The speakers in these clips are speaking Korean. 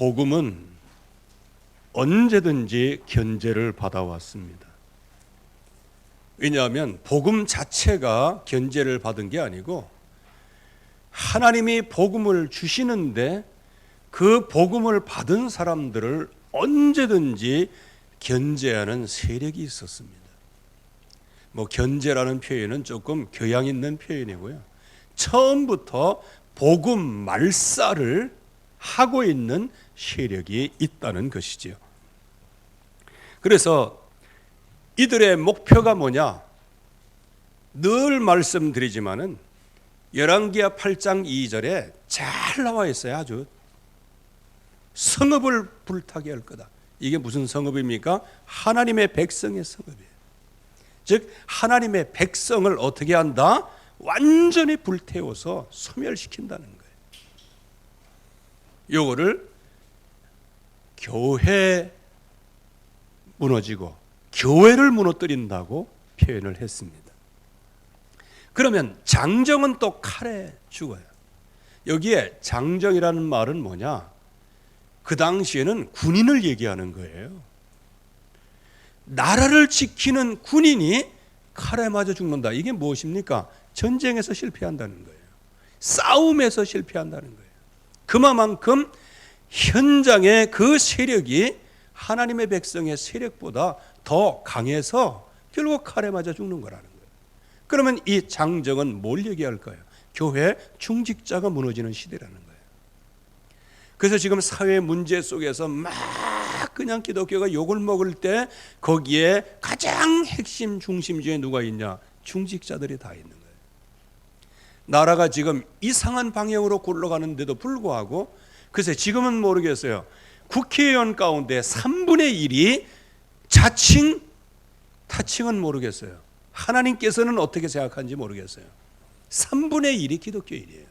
복음은 언제든지 견제를 받아왔습니다. 왜냐하면 복음 자체가 견제를 받은 게 아니고 하나님이 복음을 주시는데 그 복음을 받은 사람들을 언제든지 견제하는 세력이 있었습니다. 견제라는 표현은 조금 교양 있는 표현이고요. 처음부터 복음 말살을 하고 있는 세력이 있다는 것이지요. 그래서 이들의 목표가 뭐냐? 늘 말씀드리지만은 열왕기하 8장 2절에 잘 나와 있어요. 아주 성읍을 불타게 할 거다. 이게 무슨 성읍입니까? 하나님의 백성의 성읍이에요. 즉 하나님의 백성을 어떻게 한다? 완전히 불태워서 소멸시킨다는 거예요. 요거를 교회 무너지고 교회를 무너뜨린다고 표현을 했습니다. 그러면 장정은 또 칼에 죽어요. 여기에 장정이라는 말은 뭐냐? 그 당시에는 군인을 얘기하는 거예요. 나라를 지키는 군인이 칼에 맞아 죽는다. 이게 무엇입니까? 전쟁에서 실패한다는 거예요. 싸움에서 실패한다는 거예요. 그만큼 현장의 그 세력이 하나님의 백성의 세력보다 더 강해서 결국 칼에 맞아 죽는 거라는 거예요. 그러면 이 장정은 뭘 얘기할까요? 교회 중직자가 무너지는 시대라는 거예요. 그래서 지금 사회 문제 속에서 막 그냥 기독교가 욕을 먹을 때 거기에 가장 핵심 중심지에 누가 있냐? 중직자들이 다 있는 거예요. 나라가 지금 이상한 방향으로 굴러가는데도 불구하고 글쎄 지금은 모르겠어요. 국회의원 가운데 3분의 1이 자칭 타칭은 모르겠어요. 하나님께서는 어떻게 생각하는지 모르겠어요. 3분의 1이 기독교인이에요.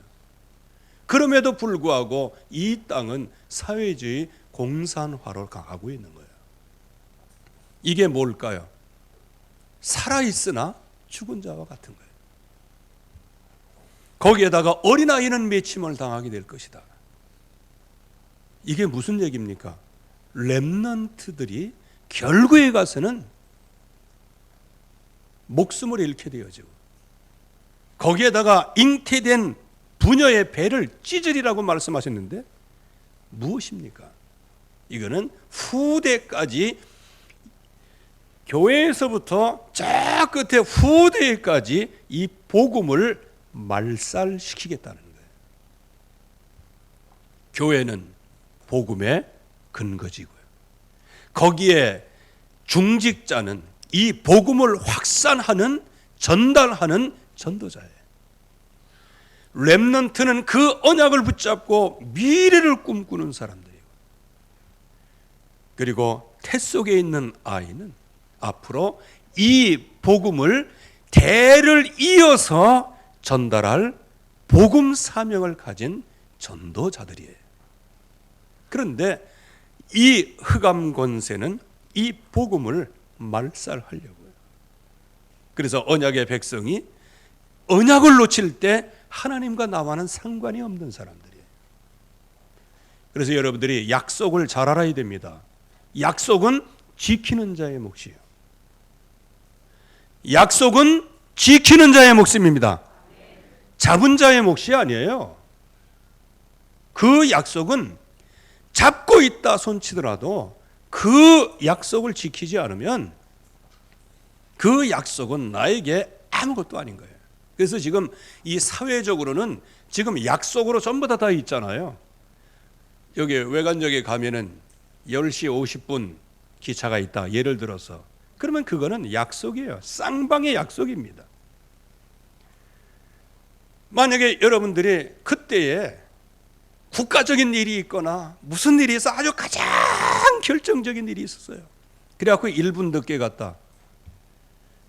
그럼에도 불구하고 이 땅은 사회주의 공산화로 가고 있는 거예요. 이게 뭘까요? 살아있으나 죽은 자와 같은 거예요. 거기에다가 어린아이는 매침을 당하게 될 것이다. 이게 무슨 얘기입니까? 렘넌트들이 결국에 가서는 목숨을 잃게 되어지고 거기에다가 잉태된 부녀의 배를 찢으리라고 말씀하셨는데 무엇입니까? 이거는 후대까지 교회에서부터 저 끝에 후대까지 이 복음을 말살시키겠다는 거예요. 교회는 복음의 근거지고요. 거기에 중직자는 이 복음을 확산하는 전달하는 전도자예요. 렘넌트는 그 언약을 붙잡고 미래를 꿈꾸는 사람들이고, 그리고 태 속에 있는 아이는 앞으로 이 복음을 대를 이어서 전달할 복음 사명을 가진 전도자들이에요. 그런데 이 흑암 권세는 이 복음을 말살하려고요. 그래서 언약의 백성이 언약을 놓칠 때 하나님과 나와는 상관이 없는 사람들이에요. 그래서 여러분들이 약속을 잘 알아야 됩니다. 약속은 지키는 자의 몫이에요. 약속은 지키는 자의 목숨입니다. 잡은 자의 몫이 아니에요. 그 약속은 잡고 있다 손치더라도 그 약속을 지키지 않으면 그 약속은 나에게 아무것도 아닌 거예요. 그래서 지금 이 사회적으로는 지금 약속으로 전부 다 있잖아요. 여기 외관역에 가면은 10시 50분 기차가 있다. 예를 들어서. 그러면 그거는 약속이에요. 쌍방의 약속입니다. 만약에 여러분들이 그때에 국가적인 일이 있거나 무슨 일이 있어 아주 가장 결정적인 일이 있었어요. 그래갖고 1분 늦게 갔다.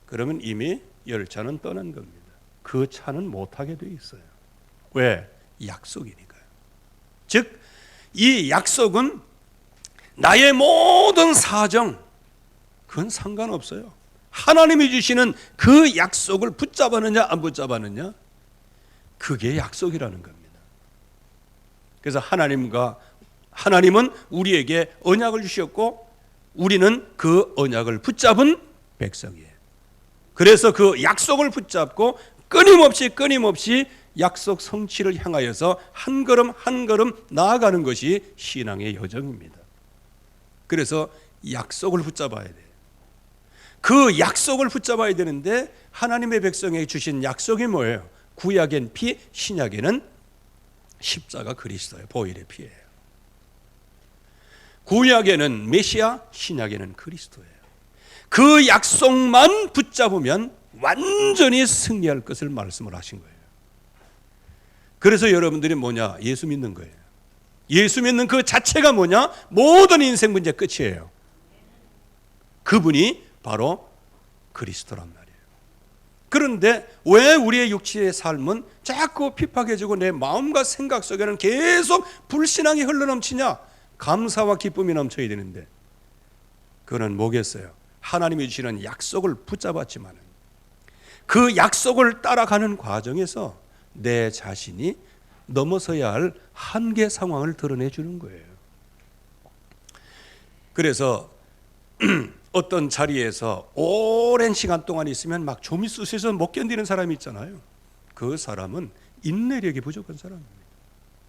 그러면 이미 열차는 떠난 겁니다. 그 차는 못 타게 돼 있어요. 왜? 약속이니까요. 즉, 이 약속은 나의 모든 사정, 그건 상관없어요. 하나님이 주시는 그 약속을 붙잡았느냐 안 붙잡았느냐, 그게 약속이라는 겁니다. 그래서 하나님과 하나님은 우리에게 언약을 주셨고 우리는 그 언약을 붙잡은 백성이에요. 그래서 그 약속을 붙잡고 끊임없이 약속 성취를 향하여서 한 걸음 한 걸음 나아가는 것이 신앙의 여정입니다. 그래서 약속을 붙잡아야 돼요. 그 약속을 붙잡아야 되는데 하나님의 백성에게 주신 약속이 뭐예요? 구약엔 피, 신약에는 십자가 그리스도의 보혈의 피예요. 구약에는 메시아, 신약에는 그리스도예요. 그 약속만 붙잡으면 완전히 승리할 것을 말씀을 하신 거예요. 그래서 여러분들이 뭐냐? 예수 믿는 거예요. 예수 믿는 그 자체가 뭐냐? 모든 인생 문제 끝이에요. 그분이 바로 그리스도란 말이에요. 그런데 왜 우리의 육체의 삶은 자꾸 핍박해지고 내 마음과 생각 속에는 계속 불신앙이 흘러넘치냐? 감사와 기쁨이 넘쳐야 되는데 그거는 뭐겠어요? 하나님이 주시는 약속을 붙잡았지만 그 약속을 따라가는 과정에서 내 자신이 넘어서야 할 한계 상황을 드러내 주는 거예요. 그래서 어떤 자리에서 오랜 시간 동안 있으면 막 좀이 쑤셔서 못 견디는 사람이 있잖아요. 그 사람은 인내력이 부족한 사람입니다.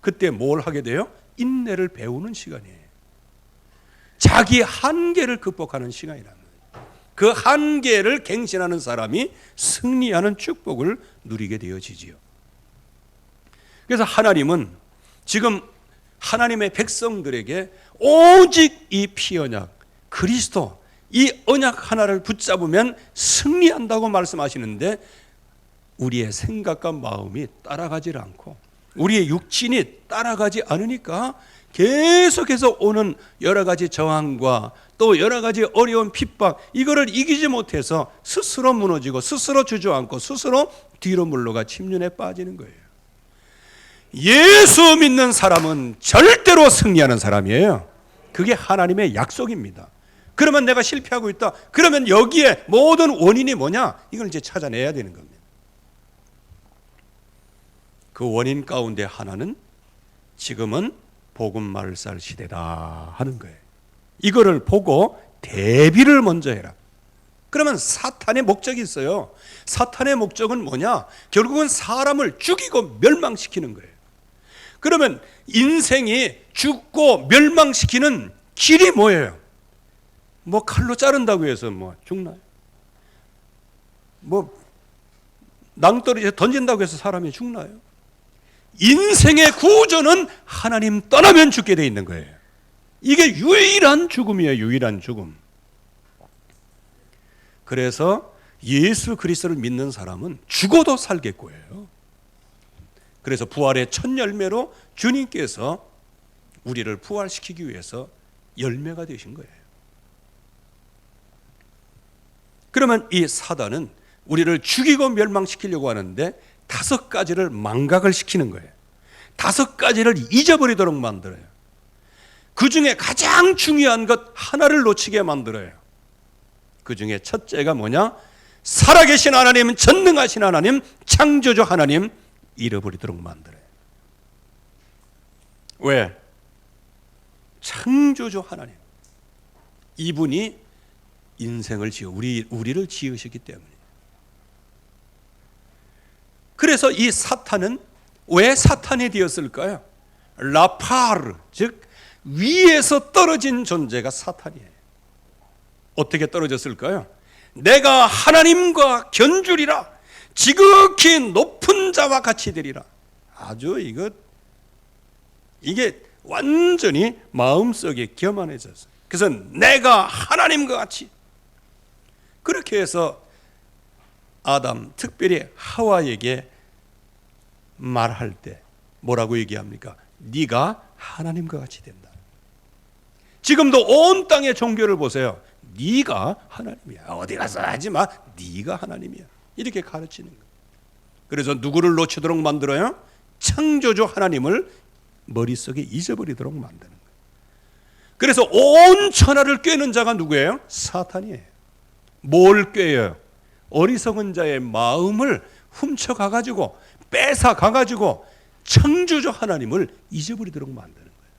그때 뭘 하게 돼요? 인내를 배우는 시간이에요. 자기 한계를 극복하는 시간이란 말이에요. 그 한계를 갱신하는 사람이 승리하는 축복을 누리게 되어지지요. 그래서 하나님은 지금 하나님의 백성들에게 오직 이 피언약 그리스도 이 언약 하나를 붙잡으면 승리한다고 말씀하시는데 우리의 생각과 마음이 따라가지 않고 우리의 육신이 따라가지 않으니까 계속해서 오는 여러 가지 저항과 또 여러 가지 어려운 핍박 이거를 이기지 못해서 스스로 무너지고 스스로 주저앉고 스스로 뒤로 물러가 침륜에 빠지는 거예요. 예수 믿는 사람은 절대로 승리하는 사람이에요. 그게 하나님의 약속입니다. 그러면 내가 실패하고 있다. 그러면 여기에 모든 원인이 뭐냐? 이걸 이제 찾아내야 되는 겁니다. 그 원인 가운데 하나는 지금은 복음 말살 시대다 하는 거예요. 이거를 보고 대비를 먼저 해라. 그러면 사탄의 목적이 있어요. 사탄의 목적은 뭐냐? 결국은 사람을 죽이고 멸망시키는 거예요. 그러면 인생이 죽고 멸망시키는 길이 뭐예요? 뭐 칼로 자른다고 해서 뭐 죽나요? 뭐 낭떠러지에 던진다고 해서 사람이 죽나요? 인생의 구조는 하나님 떠나면 죽게 돼 있는 거예요. 이게 유일한 죽음이에요. 유일한 죽음. 그래서 예수 그리스도를 믿는 사람은 죽어도 살겠고요. 그래서 부활의 첫 열매로 주님께서 우리를 부활시키기 위해서 열매가 되신 거예요. 그러면 이 사단은 우리를 죽이고 멸망시키려고 하는데 5가지를 망각을 시키는 거예요. 5가지를 잊어버리도록 만들어요. 그 중에 가장 중요한 것 하나를 놓치게 만들어요. 그 중에 첫째가 뭐냐? 살아계신 하나님, 전능하신 하나님, 창조주 하나님 잃어버리도록 만들어요. 왜? 창조주 하나님. 이분이 인생을 지어 우리를 지으셨기 때문에. 그래서 이 사탄은 왜 사탄이 되었을까요? 라파르, 즉 위에서 떨어진 존재가 사탄이에요. 어떻게 떨어졌을까요? 내가 하나님과 견주리라, 지극히 높은 자와 같이 되리라. 아주 이게 완전히 마음속에 교만해졌어요. 그래서 내가 하나님과 같이. 그렇게 해서 아담, 특별히 하와에게 말할 때 뭐라고 얘기합니까? 네가 하나님과 같이 된다. 지금도 온 땅의 종교를 보세요. 네가 하나님이야. 어디 가서 하지 마. 네가 하나님이야. 이렇게 가르치는 거예요. 그래서 누구를 놓치도록 만들어요? 창조주 하나님을 머릿속에 잊어버리도록 만드는 거예요. 그래서 온 천하를 꿰는 자가 누구예요? 사탄이에요. 뭘 꿰요? 어리석은 자의 마음을 훔쳐가가지고 뺏어가가지고 창조주 하나님을 잊어버리도록 만드는 거예요.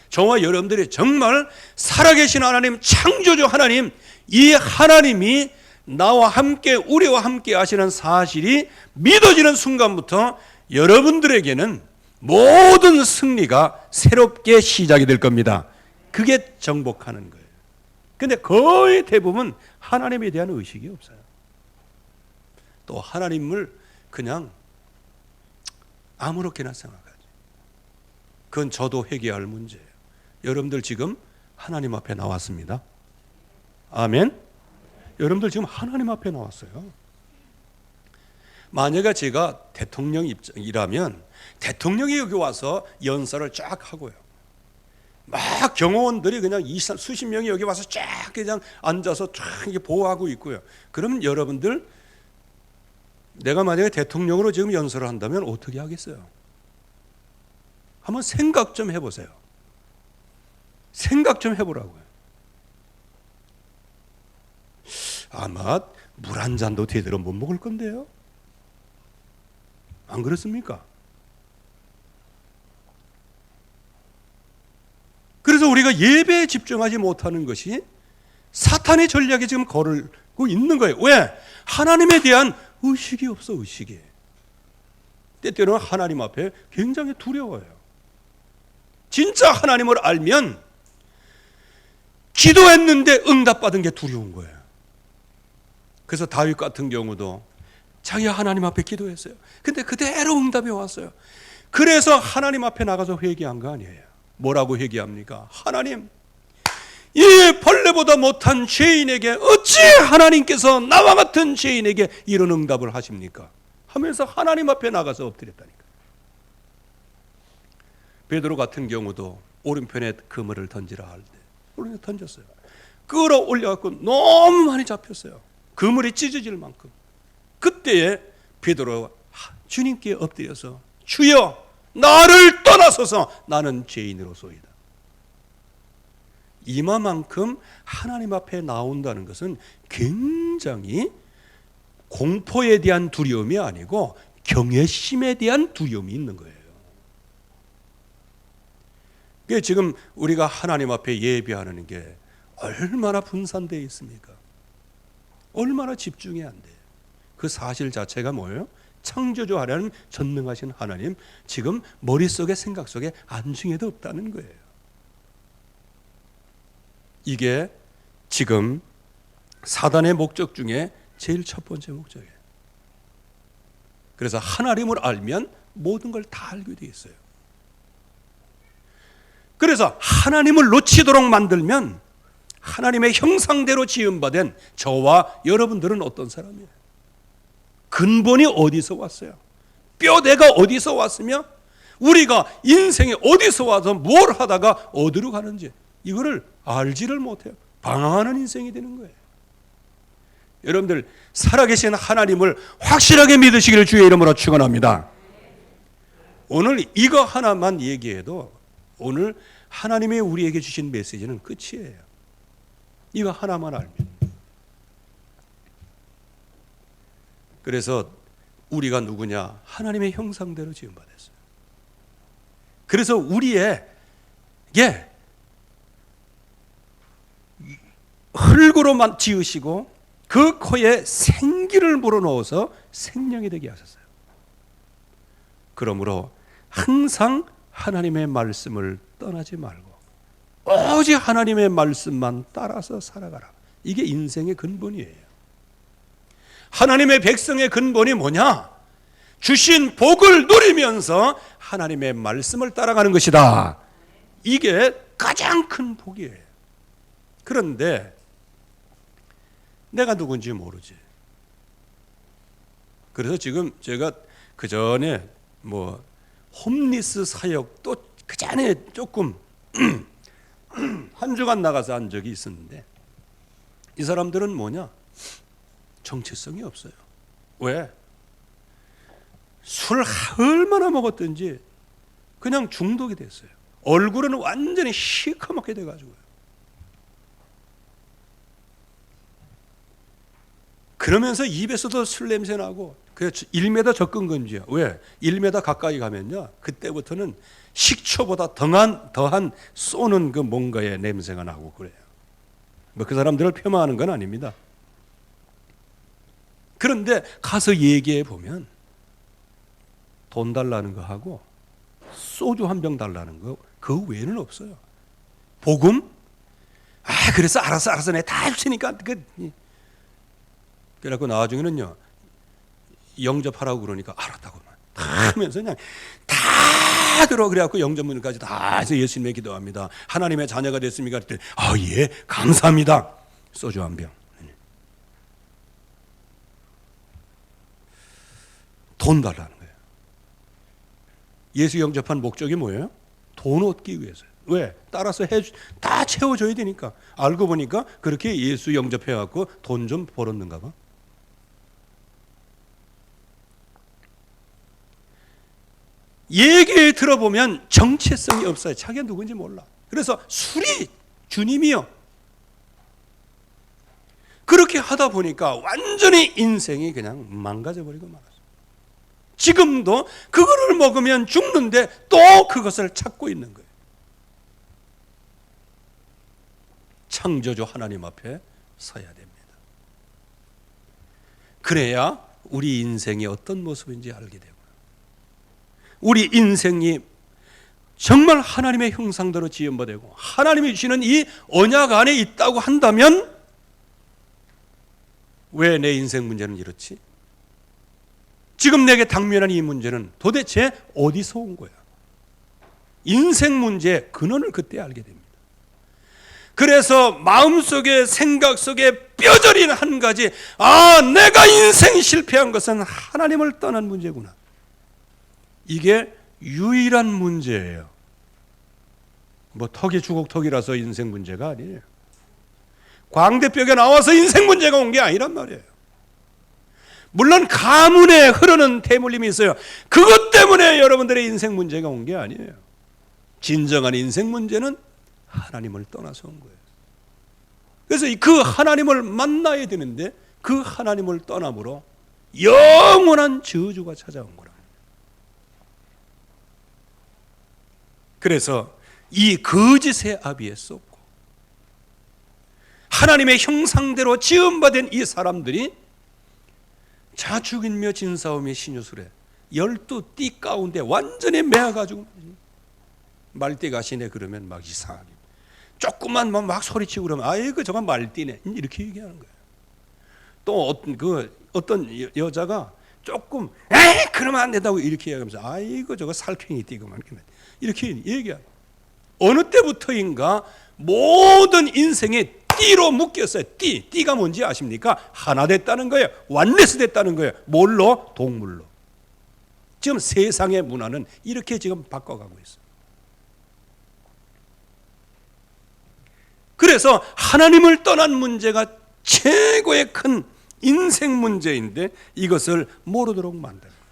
저와 여러분들이 정말 살아계신 하나님, 창조주 하나님, 이 하나님이 나와 함께, 우리와 함께 하시는 사실이 믿어지는 순간부터 여러분들에게는 모든 승리가 새롭게 시작이 될 겁니다. 그게 정복하는 거예요. 근데 거의 대부분 하나님에 대한 의식이 없어요. 또 하나님을 그냥 아무렇게나 생각하지. 그건 저도 회개할 문제예요. 여러분들 지금 하나님 앞에 나왔습니다. 아멘. 여러분들 지금 하나님 앞에 나왔어요. 만약에 제가 대통령 입장이라면 대통령이 여기 와서 연설을 쫙 하고요. 막 경호원들이 그냥 수십 명이 여기 와서 쫙 그냥 앉아서 쫙 이렇게 보호하고 있고요. 그럼 여러분들, 내가 만약에 대통령으로 지금 연설을 한다면 어떻게 하겠어요? 한번 생각 좀 해보세요. 생각 좀 해보라고요. 아마 물 한 잔도 제대로 못 먹을 건데요. 안 그렇습니까? 그래서 우리가 예배에 집중하지 못하는 것이 사탄의 전략이 지금 걸고 있는 거예요. 왜? 하나님에 대한 의식이 없어, 의식이. 때때로는 하나님 앞에 굉장히 두려워요. 진짜 하나님을 알면 기도했는데 응답받은 게 두려운 거예요. 그래서 다윗 같은 경우도 자기가 하나님 앞에 기도했어요. 근데 그대로 응답이 왔어요. 그래서 하나님 앞에 나가서 회개한 거 아니에요. 뭐라고 회개합니까? 하나님, 이 벌레보다 못한 죄인에게 어찌 하나님께서 나와 같은 죄인에게 이런 응답을 하십니까? 하면서 하나님 앞에 나가서 엎드렸다니까. 베드로 같은 경우도 오른편에 그물을 던지라 할 때 오른편에 던졌어요. 끌어올려갖고 너무 많이 잡혔어요. 그물이 찢어질 만큼. 그때에 베드로가 주님께 엎드려서 주여, 나를 떠나소서, 나는 죄인으로소이다. 이마만큼 하나님 앞에 나온다는 것은 굉장히 공포에 대한 두려움이 아니고 경외심에 대한 두려움이 있는 거예요. 그게 지금 우리가 하나님 앞에 예배하는 게 얼마나 분산되어 있습니까? 얼마나 집중이 안 돼요. 그 사실 자체가 뭐예요? 창조주 하나님, 전능하신 하나님, 지금 머릿속에, 생각 속에 안중에도 없다는 거예요. 이게 지금 사단의 목적 중에 제일 첫 번째 목적이에요. 그래서 하나님을 알면 모든 걸 다 알게 돼 있어요. 그래서 하나님을 놓치도록 만들면 하나님의 형상대로 지음받은 저와 여러분들은 어떤 사람이에요? 근본이 어디서 왔어요? 뼈대가 어디서 왔으며 우리가 인생에 어디서 와서 뭘 하다가 어디로 가는지 이거를 알지를 못해요. 방황하는 인생이 되는 거예요. 여러분들 살아계신 하나님을 확실하게 믿으시기를 주의 이름으로 축원합니다. 오늘 이거 하나만 얘기해도 오늘 하나님이 우리에게 주신 메시지는 끝이에요. 이거 하나만 알면. 그래서 우리가 누구냐? 하나님의 형상대로 지음받았어요. 그래서 우리에게 흙으로만 지으시고 그 코에 생기를 불어넣어서 생명이 되게 하셨어요. 그러므로 항상 하나님의 말씀을 떠나지 말고 오직 하나님의 말씀만 따라서 살아가라. 이게 인생의 근본이에요. 하나님의 백성의 근본이 뭐냐? 주신 복을 누리면서 하나님의 말씀을 따라가는 것이다. 이게 가장 큰 복이에요. 그런데 내가 누군지 모르지. 그래서 지금 제가 그 전에 홈리스 사역 또 그 전에 조금 한 주간 나가서 한 적이 있었는데 이 사람들은 뭐냐? 정체성이 없어요. 왜? 술 얼마나 먹었든지 그냥 중독이 됐어요. 얼굴은 완전히 시커멓게 돼가지고요. 그러면서 입에서도 술 냄새 나고, 그래서 1m 접근 금지야. 왜? 1m 가까이 가면요, 그때부터는 식초보다 더한 쏘는 그 뭔가의 냄새가 나고 그래요. 뭐 그 사람들을 폄하하는 건 아닙니다. 그런데 가서 얘기해 보면 돈 달라는 거 하고 소주 한 병 달라는 거, 그 외에는 없어요. 복음? 그래서 알았어 내가 다 줄 테니까. 그래갖고 나중에는요, 영접하라고 그러니까 알았다고 다 하면서 그냥 다 들어. 그래갖고 영접문까지 다 해서 예수님의 기도합니다. 하나님의 자녀가 됐습니까? 그랬더니 예, 감사합니다. 소주 한 병. 돈 달라는 거예요. 예수 영접한 목적이 뭐예요? 돈 얻기 위해서요. 왜? 따라서 다 채워줘야 되니까. 알고 보니까 그렇게 예수 영접해갖고 돈 좀 벌었는가 봐. 얘기 들어보면 정체성이 없어요. 자기가 누군지 몰라. 그래서 술이 주님이요. 그렇게 하다 보니까 완전히 인생이 그냥 망가져버리고 말았어요. 지금도 그거를 먹으면 죽는데 또 그것을 찾고 있는 거예요. 창조주 하나님 앞에 서야 됩니다. 그래야 우리 인생이 어떤 모습인지 알게 되고, 우리 인생이 정말 하나님의 형상대로 지음받고 하나님이 주시는 이 언약 안에 있다고 한다면, 왜 내 인생 문제는 이렇지? 지금 내게 당면한 이 문제는 도대체 어디서 온 거야? 인생 문제의 근원을 그때 알게 됩니다. 그래서 마음속에, 생각 속에 뼈저린 한 가지, 내가 인생 실패한 것은 하나님을 떠난 문제구나. 이게 유일한 문제예요. 뭐 턱이 주걱턱이라서 인생 문제가 아니에요. 광대뼈가 나와서 인생 문제가 온 게 아니란 말이에요. 물론 가문에 흐르는 대물림이 있어요. 그것 때문에 여러분들의 인생 문제가 온 게 아니에요. 진정한 인생 문제는 하나님을 떠나서 온 거예요. 그래서 그 하나님을 만나야 되는데 그 하나님을 떠남으로 영원한 저주가 찾아온 거라. 그래서 이 거짓의 아비에 쏟고 하나님의 형상대로 지음받은 이 사람들이 자축인묘 진사오미 신유술에 12띠 가운데 완전히 매어가지고, 말띠가 시네 그러면 막 이상하게 조금만 막 소리치고 그러면 아이고 저건 말띠네 이렇게 얘기하는 거예요. 또 어떤 여자가 조금 그러면 안 된다고 이렇게 얘기하면서 아이고 저거 살쾡이 띠구만 이렇게 얘기해요. 어느 때부터인가 모든 인생이 띠로 묶였어요. 띠가 뭔지 아십니까? 하나 됐다는 거예요. 완레스 됐다는 거예요. 뭘로? 동물로. 지금 세상의 문화는 이렇게 지금 바꿔가고 있어요. 그래서 하나님을 떠난 문제가 최고의 큰 인생 문제인데 이것을 모르도록 만드는 거예요.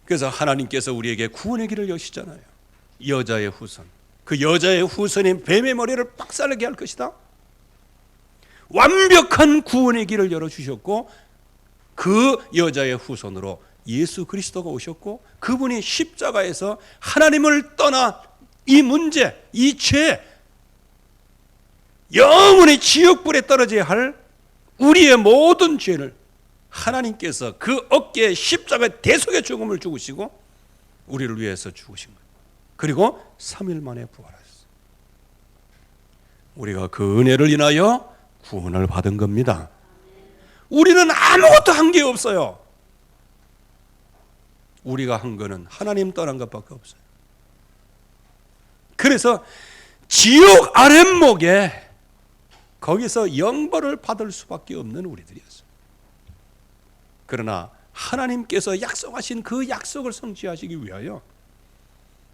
그래서 하나님께서 우리에게 구원의 길을 여시잖아요. 여자의 후손. 그 여자의 후손인 뱀의 머리를 박살나게 할 것이다. 완벽한 구원의 길을 열어주셨고 그 여자의 후손으로 예수 그리스도가 오셨고 그분이 십자가에서 하나님을 떠나 이 문제, 이 죄, 영원히 지옥불에 떨어져야 할 우리의 모든 죄를 하나님께서 그 어깨에 십자가 대속의 죽음을 죽으시고 우리를 위해서 죽으신 거예요. 그리고 3일 만에 부활하셨어요. 우리가 그 은혜를 인하여 구원을 받은 겁니다. 우리는 아무것도 한 게 없어요. 우리가 한 거는 하나님 떠난 것밖에 없어요. 그래서 지옥 아랫목에 거기서 영벌을 받을 수밖에 없는 우리들이었어요. 그러나 하나님께서 약속하신 그 약속을 성취하시기 위하여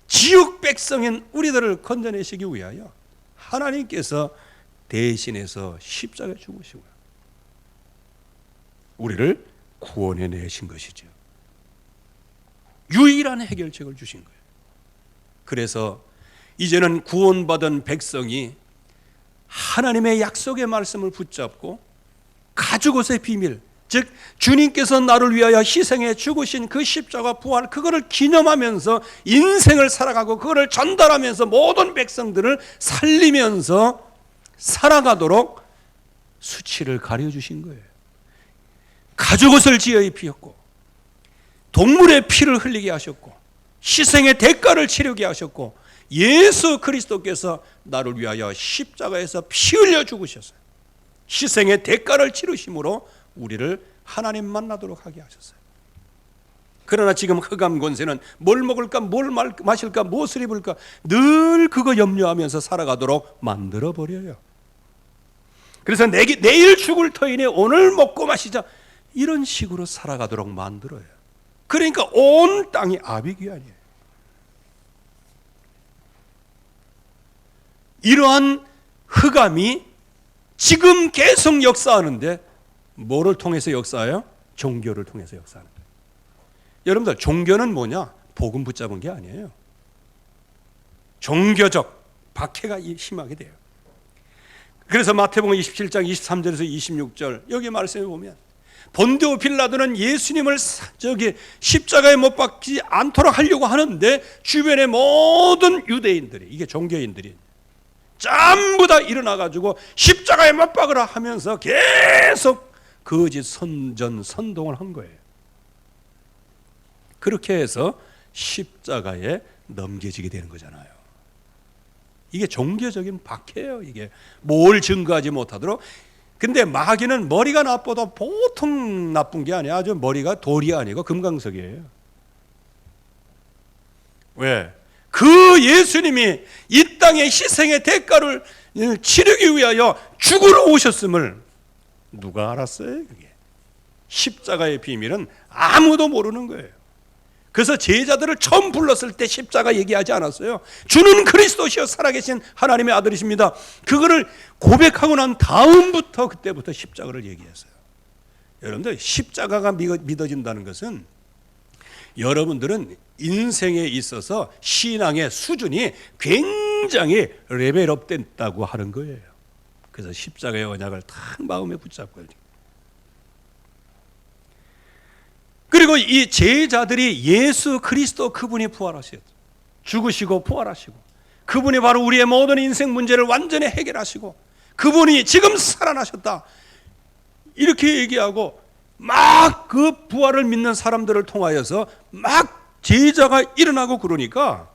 지옥 백성인 우리들을 건져내시기 위하여 하나님께서 대신해서 십자가에 죽으시고요. 우리를 구원해 내신 것이죠. 유일한 해결책을 주신 거예요. 그래서 이제는 구원받은 백성이 하나님의 약속의 말씀을 붙잡고 가죽옷의 비밀, 즉 주님께서 나를 위하여 희생해 죽으신 그 십자가 부활, 그거를 기념하면서 인생을 살아가고 그거를 전달하면서 모든 백성들을 살리면서 살아가도록 수치를 가려주신 거예요. 가죽옷을 지어 입히었고 동물의 피를 흘리게 하셨고 희생의 대가를 치르게 하셨고 예수 그리스도께서 나를 위하여 십자가에서 피 흘려 죽으셨어요. 희생의 대가를 치르심으로 우리를 하나님 만나도록 하게 하셨어요. 그러나 지금 흑암 권세는 뭘 먹을까, 뭘 마실까, 무엇을 입을까 늘 그거 염려하면서 살아가도록 만들어버려요. 그래서 내일 죽을 터이니 오늘 먹고 마시자, 이런 식으로 살아가도록 만들어요. 그러니까 온 땅이 아비규환이에요. 이러한 흑암이 지금 계속 역사하는데 뭐를 통해서 역사해요? 종교를 통해서 역사하는 거예요. 여러분들, 종교는 뭐냐? 복음 붙잡은 게 아니에요. 종교적 박해가 심하게 돼요. 그래서 마태복음 27장 23절에서 26절 여기 말씀해 보면 본디오 빌라도는 예수님을 십자가에 못 박지 않도록 하려고 하는데 주변의 모든 유대인들이, 이게 종교인들이 전부 다 일어나가지고 십자가에 못 박으라 하면서 계속 거짓 선동을 한 거예요. 그렇게 해서 십자가에 넘겨지게 되는 거잖아요. 이게 종교적인 박해예요. 이게 뭘 증거하지 못하도록. 근데 마귀는 머리가 나빠도 보통 나쁜 게 아니야. 아주 머리가 돌이 아니고 금강석이에요. 왜? 그 예수님이 이 땅의 희생의 대가를 치르기 위하여 죽으러 오셨음을 누가 알았어요? 그게 십자가의 비밀은 아무도 모르는 거예요. 그래서 제자들을 처음 불렀을 때 십자가 얘기하지 않았어요. 주는 그리스도시요 살아계신 하나님의 아들이십니다. 그거를 고백하고 난 다음부터, 그때부터 십자가를 얘기했어요. 여러분들, 십자가가 믿어진다는 것은 여러분들은 인생에 있어서 신앙의 수준이 굉장히 레벨업 됐다고 하는 거예요. 그래서 십자가의 언약을 딱 마음에 붙잡고, 그리고 이 제자들이 예수 그리스도 그분이 부활하셨죠. 죽으시고 부활하시고 그분이 바로 우리의 모든 인생 문제를 완전히 해결하시고 그분이 지금 살아나셨다, 이렇게 얘기하고 막 그 부활을 믿는 사람들을 통하여서 막 제자가 일어나고 그러니까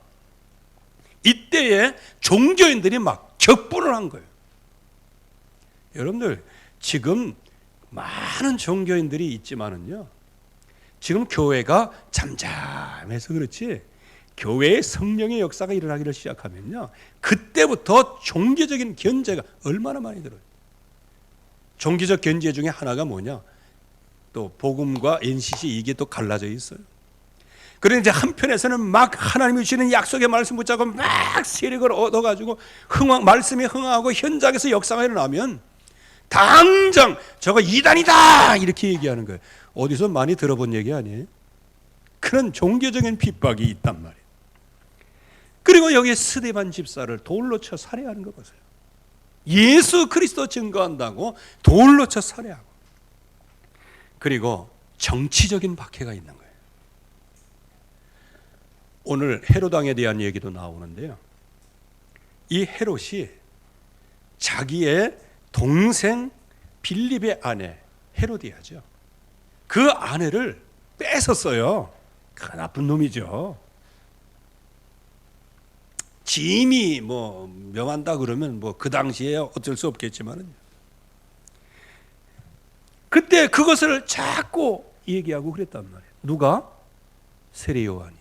이때에 종교인들이 막 격분을 한 거예요. 여러분들, 지금 많은 종교인들이 있지만은요, 지금 교회가 잠잠해서 그렇지 교회의 성령의 역사가 일어나기를 시작하면요, 그때부터 종교적인 견제가 얼마나 많이 들어요. 종교적 견제 중에 하나가 뭐냐? 또 복음과 NCC 이게 또 갈라져 있어요. 그런데 이제 한편에서는 막 하나님이 주시는 약속의 말씀 붙잡고 막 세력을 얻어가지고 말씀에 흥하고 현장에서 역사가 일어나면 당장 저거 이단이다 이렇게 얘기하는 거예요. 어디서 많이 들어본 얘기 아니에요? 그런 종교적인 핍박이 있단 말이에요. 그리고 여기에 스데반 집사를 돌로 쳐 살해하는 거 보세요. 예수 그리스도 증거한다고 돌로 쳐 살해하고. 그리고 정치적인 박해가 있는 거예요. 오늘 헤롯 왕에 대한 얘기도 나오는데요, 이 헤롯이 자기의 동생 빌립의 아내 헤로디아죠, 그 아내를 뺏었어요. 그 나쁜 놈이죠. 짐이 뭐 명한다 그러면 뭐 그 당시에 어쩔 수 없겠지만은 그때 그것을 자꾸 얘기하고 그랬단 말이에요. 누가? 세례 요한이.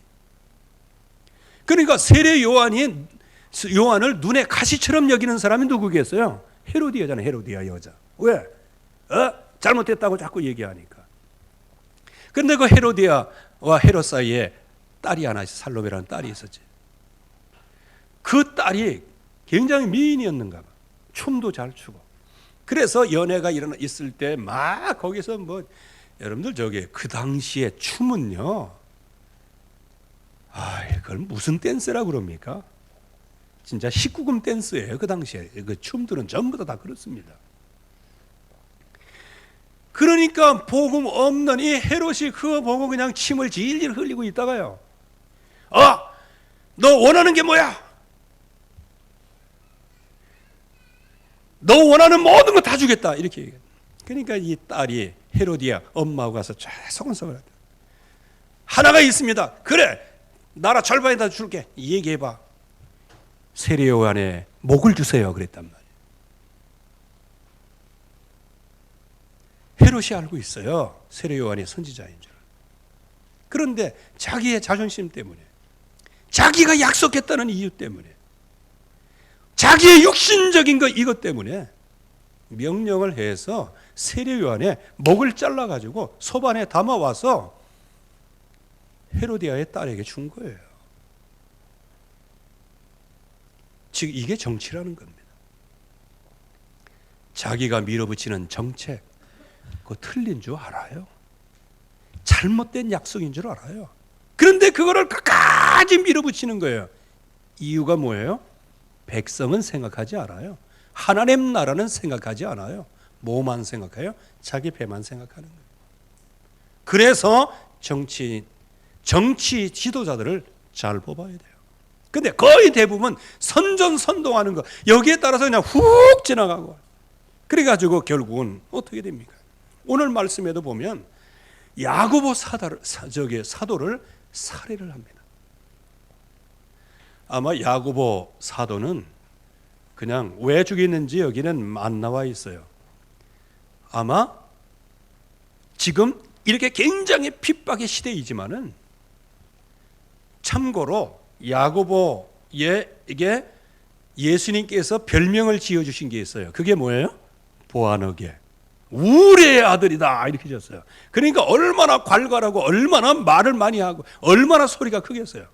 그러니까 세례 요한을 눈에 가시처럼 여기는 사람이 누구겠어요? 헤로디아잖아요. 헤로디아 여자. 왜? 잘못됐다고 자꾸 얘기하니까. 그런데 그 헤로디아와 헤롯 사이에 딸이 하나 있어, 살로메라는 딸이 있었지. 그 딸이 굉장히 미인이었는가 봐. 춤도 잘 추고. 그래서 연애가 있을 때 막 거기서 뭐, 여러분들 저기 그 당시에 춤은요, 그걸 무슨 댄스라고 그럽니까? 진짜 19금 댄스예요. 그 당시에 그 춤들은 전부 다 그렇습니다. 그러니까 복음 없는 이 헤롯이 그거 보고 그냥 침을 질질 흘리고 있다가요, 너 원하는 게 뭐야? 너 원하는 모든 거 다 주겠다, 이렇게 얘기해요. 그러니까 이 딸이 헤로디아 엄마하고 가서 쫙 소곤소곤하다. 하나가 있습니다. 그래, 나라 절반에다 줄게. 얘기해봐. 세례 요한의 목을 주세요, 그랬단 말이에요. 헤롯이 알고 있어요, 세례 요한이 선지자인 줄. 그런데 자기의 자존심 때문에, 자기가 약속했다는 이유 때문에, 자기의 육신적인 것 이것 때문에 명령을 해서 세례 요한의 목을 잘라가지고 소반에 담아와서 헤로디아의 딸에게 준 거예요. 즉 이게 정치라는 겁니다. 자기가 밀어붙이는 정책, 그거 틀린 줄 알아요. 잘못된 약속인 줄 알아요. 그런데 그거를 끝까지 밀어붙이는 거예요. 이유가 뭐예요? 백성은 생각하지 않아요. 하나님 나라는 생각하지 않아요. 뭐만 생각해요? 자기 배만 생각하는 거예요. 그래서 정치 지도자들을 잘 뽑아야 돼요. 근데 거의 대부분 선전선동하는 거, 여기에 따라서 그냥 훅 지나가고, 그래가지고 결국은 어떻게 됩니까? 오늘 말씀에도 보면 야고보 사도를 살해를 합니다. 아마 야고보 사도는 그냥 왜 죽였는지 여기는 안 나와 있어요. 아마 지금 이렇게 굉장히 핍박의 시대이지만은, 참고로 야고보에게 예수님께서 별명을 지어주신 게 있어요. 그게 뭐예요? 보아너게, 우레의 아들이다, 이렇게 졌어요. 그러니까 얼마나 괄괄하고 얼마나 말을 많이 하고 얼마나 소리가 크겠어요.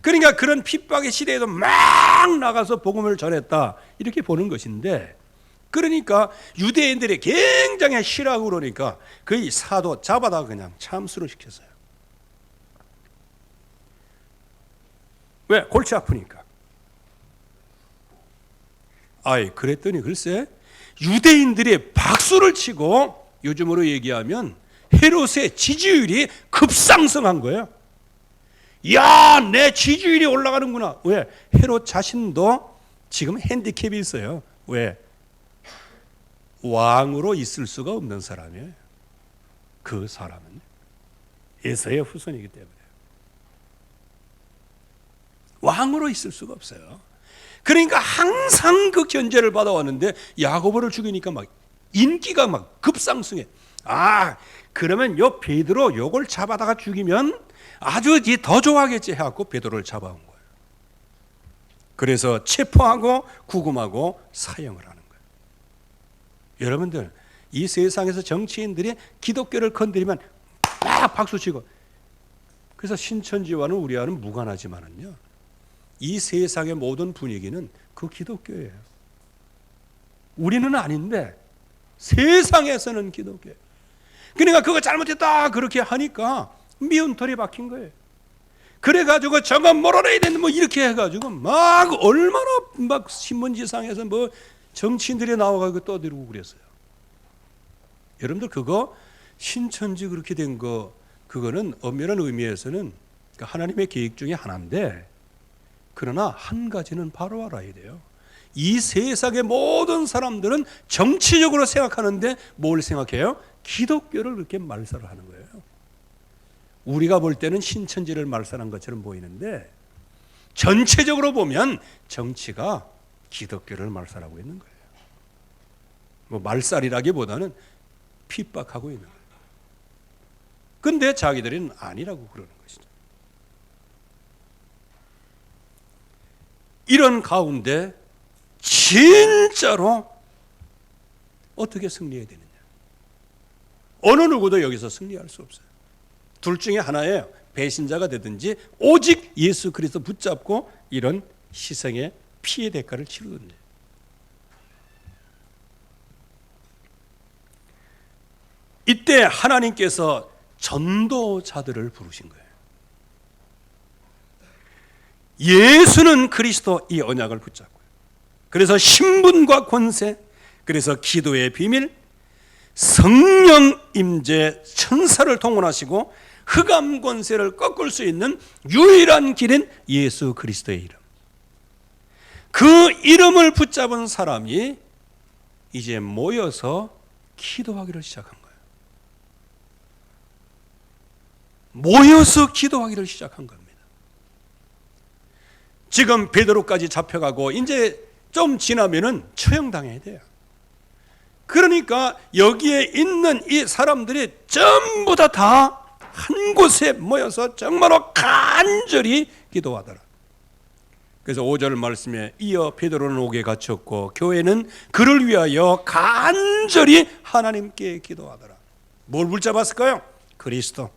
그러니까 그런 핍박의 시대에도 막 나가서 복음을 전했다, 이렇게 보는 것인데, 그러니까 유대인들이 굉장히 싫어하고 그러니까 거의 사도 잡아다 그냥 참수를 시켰어요. 왜? 골치 아프니까. 그랬더니 글쎄 유대인들이 박수를 치고, 요즘으로 얘기하면 헤롯의 지지율이 급상승한 거예요. 야, 내 지지율이 올라가는구나. 왜? 헤롯 자신도 지금 핸디캡이 있어요. 왜? 왕으로 있을 수가 없는 사람이에요. 그 사람은 에서의 후손이기 때문에 왕으로 있을 수가 없어요. 그러니까 항상 그 견제를 받아왔는데 야고보를 죽이니까 막 인기가 막 급상승해. 그러면 요 베드로 요걸 잡아다가 죽이면 아주 더 좋아하겠지 해갖고 베드로를 잡아온 거예요. 그래서 체포하고 구금하고 사형을 하는 거예요. 여러분들, 이 세상에서 정치인들이 기독교를 건드리면 막 박수치고, 그래서 신천지와는 우리와는 무관하지만은요, 이 세상의 모든 분위기는 그 기독교예요. 우리는 아닌데 세상에서는 기독교예요. 그러니까 그거 잘못했다 그렇게 하니까 미운 털이 박힌 거예요. 그래가지고 저거 몰아내야 되는데 뭐 이렇게 해가지고 막 얼마나 막 신문지상에서 뭐 정치인들이 나와가지고 떠들고 그랬어요. 여러분들, 그거 신천지 그렇게 된 거, 그거는 엄밀한 의미에서는 하나님의 계획 중에 하나인데, 그러나 한 가지는 바로 알아야 돼요. 이 세상의 모든 사람들은 정치적으로 생각하는데 뭘 생각해요? 기독교를 그렇게 말살을 하는 거예요. 우리가 볼 때는 신천지를 말살한 것처럼 보이는데, 전체적으로 보면 정치가 기독교를 말살하고 있는 거예요. 뭐 말살이라기보다는 핍박하고 있는 거예요. 근데 자기들은 아니라고 그러는 것이죠. 이런 가운데 진짜로 어떻게 승리해야 되느냐? 어느 누구도 여기서 승리할 수 없어요. 둘 중에 하나예요. 배신자가 되든지 오직 예수 그리스도 붙잡고 이런 희생의 피해 대가를 치르든지. 이때 하나님께서 전도자들을 부르신 거예요. 예수는 그리스도 이 언약을 붙잡고요. 그래서 신분과 권세, 그래서 기도의 비밀, 성령 임재, 천사를 동원하시고 흑암 권세를 꺾을 수 있는 유일한 길인 예수 그리스도의 이름. 그 이름을 붙잡은 사람이 이제 모여서 기도하기를 시작한 거예요. 모여서 기도하기를 시작한 겁니다. 지금 베드로까지 잡혀가고 이제 좀 지나면은 처형당해야 돼요. 그러니까 여기에 있는 이 사람들이 전부 다 한 곳에 모여서 정말로 간절히 기도하더라. 그래서 5절 말씀에 이어 베드로는 옥에 갇혔고 교회는 그를 위하여 간절히 하나님께 기도하더라. 뭘 붙잡았을까요? 그리스도.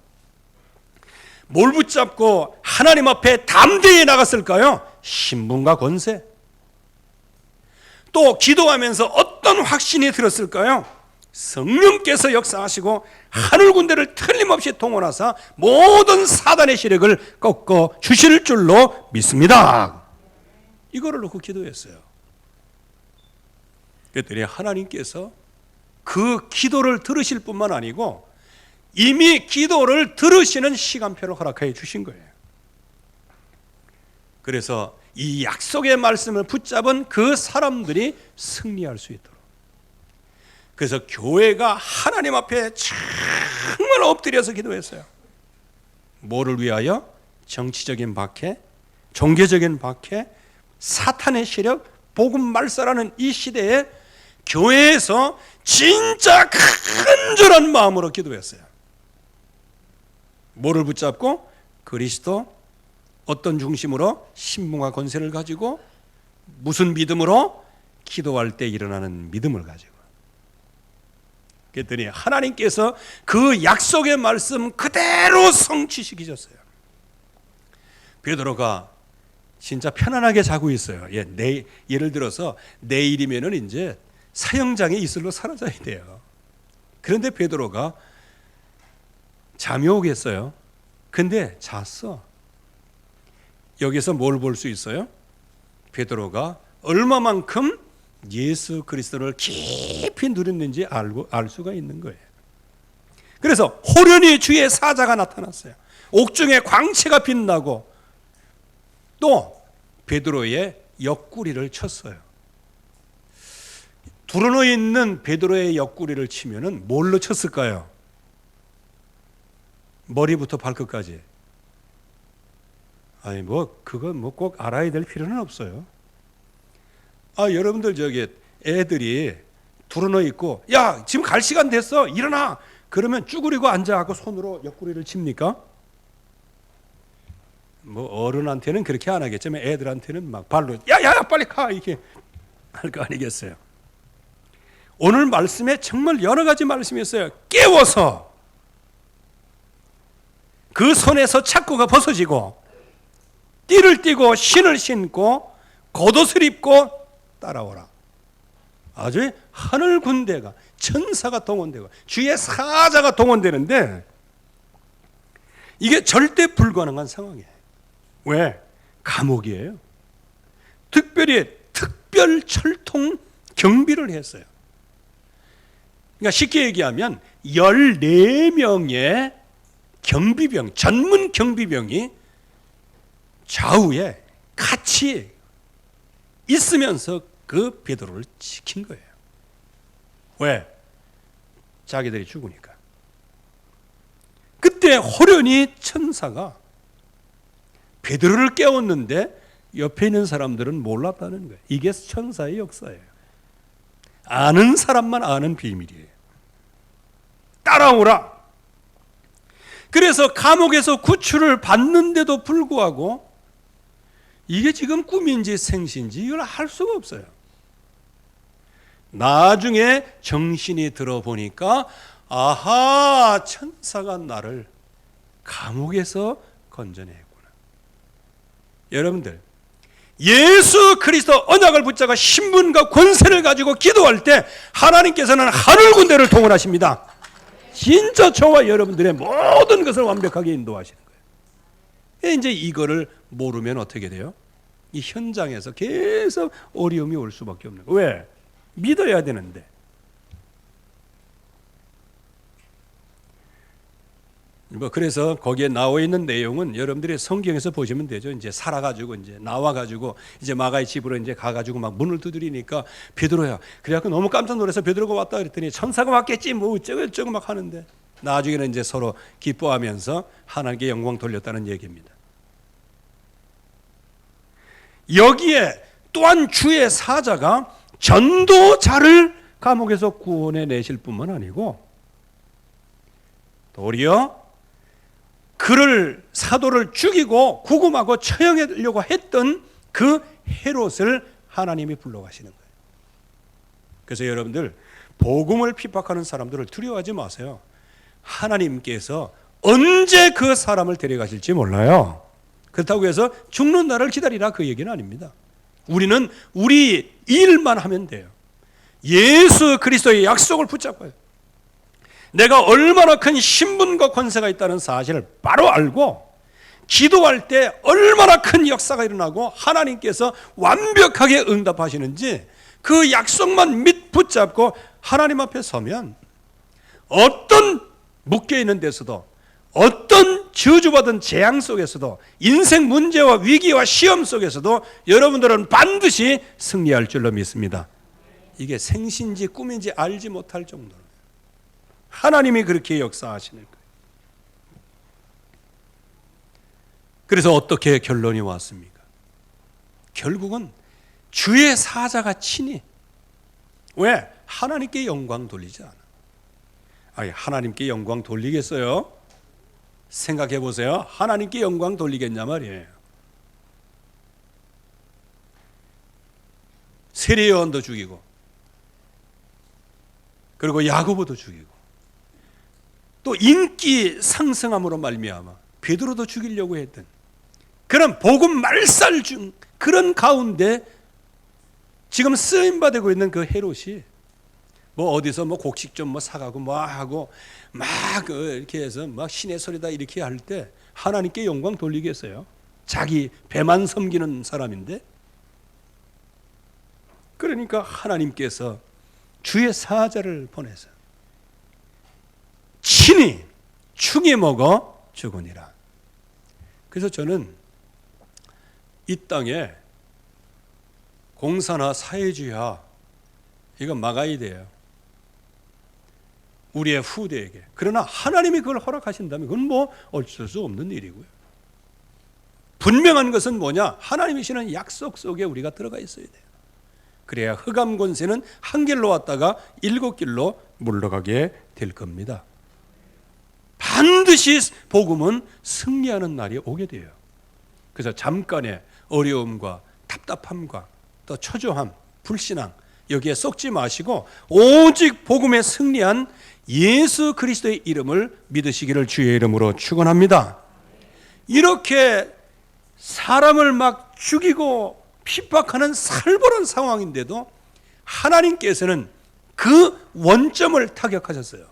뭘 붙잡고 하나님 앞에 담대히 나갔을까요? 신분과 권세. 또 기도하면서 어떤 확신이 들었을까요? 성령께서 역사하시고 하늘 군대를 틀림없이 동원하사 모든 사단의 세력을 꺾어 주실 줄로 믿습니다. 이거를 놓고 기도했어요. 그랬더니 하나님께서 그 기도를 들으실 뿐만 아니고 이미 기도를 들으시는 시간표를 허락해 주신 거예요. 그래서 이 약속의 말씀을 붙잡은 그 사람들이 승리할 수 있도록, 그래서 교회가 하나님 앞에 정말 엎드려서 기도했어요. 뭐를 위하여? 정치적인 박해, 종교적인 박해, 사탄의 세력, 복음 말살하는 이 시대에 교회에서 진짜 간절한 마음으로 기도했어요. 뭐를 붙잡고? 그리스도. 어떤 중심으로? 신분과 권세를 가지고. 무슨 믿음으로? 기도할 때 일어나는 믿음을 가지고. 그랬더니 하나님께서 그 약속의 말씀 그대로 성취시키셨어요. 베드로가 진짜 편안하게 자고 있어요. 예를 들어서 내일이면은 이제 사형장에 이슬로 사라져야 돼요. 그런데 베드로가 잠이 오겠어요. 근데 잤어. 여기서 뭘 볼 수 있어요? 베드로가 얼마만큼 예수 그리스도를 깊이 누렸는지 알 수가 있는 거예요. 그래서 호련히 주의 사자가 나타났어요. 옥중에 광채가 빛나고 또 베드로의 옆구리를 쳤어요. 드러누워 있는 베드로의 옆구리를 치면은 뭘로 쳤을까요? 머리부터 발끝까지. 아니 그건 꼭 알아야 될 필요는 없어요. 여러분들 애들이 드러누워 있고 야 지금 갈 시간 됐어 일어나 그러면 쭈그리고 앉아갖고 손으로 옆구리를 칩니까? 어른한테는 그렇게 안 하겠지만 애들한테는 막 발로 야야야 빨리 가 이렇게 할 거 아니겠어요. 오늘 말씀에 정말 여러 가지 말씀이 있어요. 깨워서 그 손에서 착고가 벗어지고 띠를 띠고 신을 신고 겉옷을 입고 따라오라. 아주 하늘 군대가 천사가 동원되고 주의 사자가 동원되는데 이게 절대 불가능한 상황이에요. 왜? 감옥이에요. 특별히 특별 철통 경비를 했어요. 그러니까 쉽게 얘기하면 14명의 경비병, 전문 경비병이 좌우에 같이 있으면서 그 베드로를 지킨 거예요. 왜? 자기들이 죽으니까. 그때 호련히 천사가 베드로를 깨웠는데 옆에 있는 사람들은 몰랐다는 거예요. 이게 천사의 역사예요. 아는 사람만 아는 비밀이에요. 따라오라. 그래서 감옥에서 구출을 받는데도 불구하고 이게 지금 꿈인지 생시인지 이걸 할 수가 없어요. 나중에 정신이 들어보니까 아하, 천사가 나를 감옥에서 건져냈구나. 여러분들, 예수 그리스도 언약을 붙잡아 신분과 권세를 가지고 기도할 때 하나님께서는 하늘 군대를 동원하십니다. 진짜 저와 여러분들의 모든 것을 완벽하게 인도하시는 거예요. 이제 이거를 모르면 어떻게 돼요? 이 현장에서 계속 어려움이 올 수밖에 없는 거예요. 왜? 믿어야 되는데. 그래서 거기에 나와 있는 내용은 여러분들이 성경에서 보시면 되죠. 이제 살아가지고 이제 나와가지고 이제 마가의 집으로 이제 가가지고 막 문을 두드리니까 베드로야. 그래갖고 너무 깜짝 놀라서 베드로가 왔다 그랬더니 천사가 왔겠지 뭐 어쩌고 막 하는데 나중에는 이제 서로 기뻐하면서 하나님께 영광 돌렸다는 얘기입니다. 여기에 또한 주의 사자가 전도자를 감옥에서 구원해 내실 뿐만 아니고 도리어 그를 사도를 죽이고 구금하고 처형하려고 했던 그 헤롯을 하나님이 불러가시는 거예요. 그래서 여러분들 복음을 핍박하는 사람들을 두려워하지 마세요. 하나님께서 언제 그 사람을 데려가실지 몰라요. 그렇다고 해서 죽는 날을 기다리라 그 얘기는 아닙니다. 우리는 우리 일만 하면 돼요. 예수 그리스도의 약속을 붙잡아요. 내가 얼마나 큰 신분과 권세가 있다는 사실을 바로 알고 기도할 때 얼마나 큰 역사가 일어나고 하나님께서 완벽하게 응답하시는지 그 약속만 붙잡고 하나님 앞에 서면 어떤 묶여있는 데서도 어떤 저주받은 재앙 속에서도 인생 문제와 위기와 시험 속에서도 여러분들은 반드시 승리할 줄로 믿습니다. 이게 생신지 꿈인지 알지 못할 정도로 하나님이 그렇게 역사하시는 거예요. 그래서 어떻게 결론이 왔습니까? 결국은 주의 사자가 친히 왜? 하나님께 영광 돌리지 않아. 아니 하나님께 영광 돌리겠어요? 생각해 보세요. 하나님께 영광 돌리겠냐 말이에요. 세례요한도 죽이고 그리고 야고보도 죽이고 또 인기 상승함으로 말미암아 베드로도 죽이려고 했던 그런 복음 말살 중 그런 가운데 지금 쓰임 받고 있는 그 헤롯이 뭐 어디서 뭐 곡식 좀 뭐 사가고 뭐 하고 막 이렇게 해서 막 신의 소리다 이렇게 할 때 하나님께 영광 돌리겠어요? 자기 배만 섬기는 사람인데. 그러니까 하나님께서 주의 사자를 보내서 친히 충이 먹어 죽으니라. 그래서 저는 이 땅에 공사나 사회주의화 이거 막아야 돼요. 우리의 후대에게. 그러나 하나님이 그걸 허락하신다면 그건 뭐 어쩔 수 없는 일이고요. 분명한 것은 뭐냐? 하나님이 주시는 약속 속에 우리가 들어가 있어야 돼요. 그래야 흑암 권세는 한 길로 왔다가 7길로 물러가게 될 겁니다. 반드시 복음은 승리하는 날이 오게 돼요. 그래서 잠깐의 어려움과 답답함과 또 초조함, 불신앙 여기에 썩지 마시고 오직 복음에 승리한 예수 그리스도의 이름을 믿으시기를 주의 이름으로 축원합니다. 이렇게 사람을 막 죽이고 핍박하는 살벌한 상황인데도 하나님께서는 그 원점을 타격하셨어요.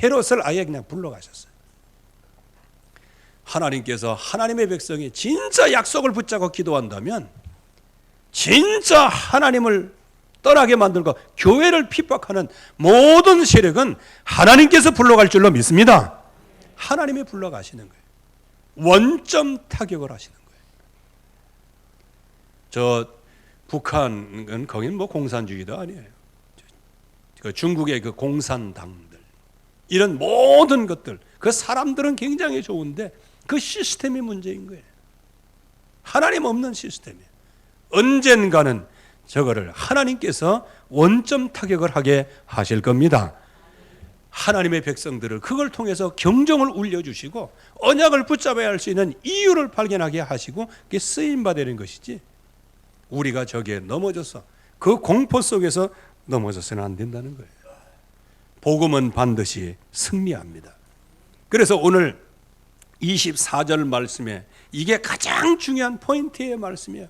헤롯을 아예 그냥 불러가셨어요. 하나님께서 하나님의 백성이 진짜 약속을 붙잡고 기도한다면 진짜 하나님을 떠나게 만들고 교회를 핍박하는 모든 세력은 하나님께서 불러갈 줄로 믿습니다. 하나님이 불러가시는 거예요. 원점 타격을 하시는 거예요. 저 북한은 거기는 뭐 공산주의도 아니에요. 그 중국의 그 공산당들 이런 모든 것들 그 사람들은 굉장히 좋은데 그 시스템이 문제인 거예요. 하나님 없는 시스템이에요. 언젠가는 저거를 하나님께서 원점 타격을 하게 하실 겁니다. 하나님의 백성들을 그걸 통해서 경종을 울려주시고 언약을 붙잡아야 할 수 있는 이유를 발견하게 하시고 그게 쓰임받는 것이지 우리가 저기에 넘어져서 그 공포 속에서 넘어져서는 안 된다는 거예요. 복음은 반드시 승리합니다. 그래서 오늘 24절 말씀에 이게 가장 중요한 포인트의 말씀이에요.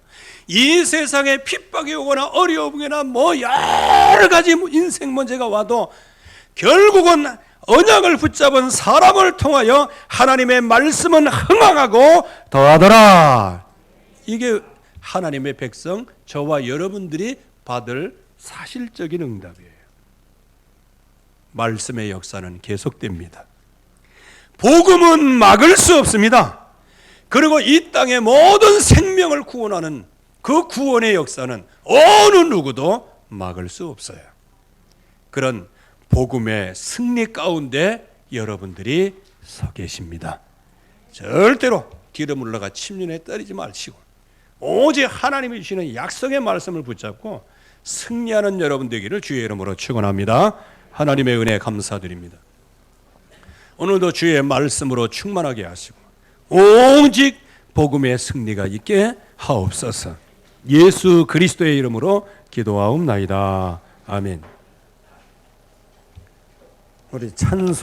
이 세상에 핍박이 오거나 어려움이나 뭐 여러 가지 인생 문제가 와도 결국은 언약을 붙잡은 사람을 통하여 하나님의 말씀은 흥황하고 더하더라. 이게 하나님의 백성, 저와 여러분들이 받을 사실적인 응답이에요. 말씀의 역사는 계속됩니다. 복음은 막을 수 없습니다. 그리고 이 땅의 모든 생명을 구원하는 그 구원의 역사는 어느 누구도 막을 수 없어요. 그런 복음의 승리 가운데 여러분들이 서 계십니다. 절대로 기름 흘러가 침륜에 떨어지지 마시고 오직 하나님이 주시는 약속의 말씀을 붙잡고 승리하는 여러분 되기를 주의 이름으로 축원합니다. 하나님의 은혜 감사드립니다. 오늘도 주의 말씀으로 충만하게 하시고 오직 복음의 승리가 있게 하옵소서. 예수 그리스도의 이름으로 기도하옵나이다. 아멘. 우리 찬송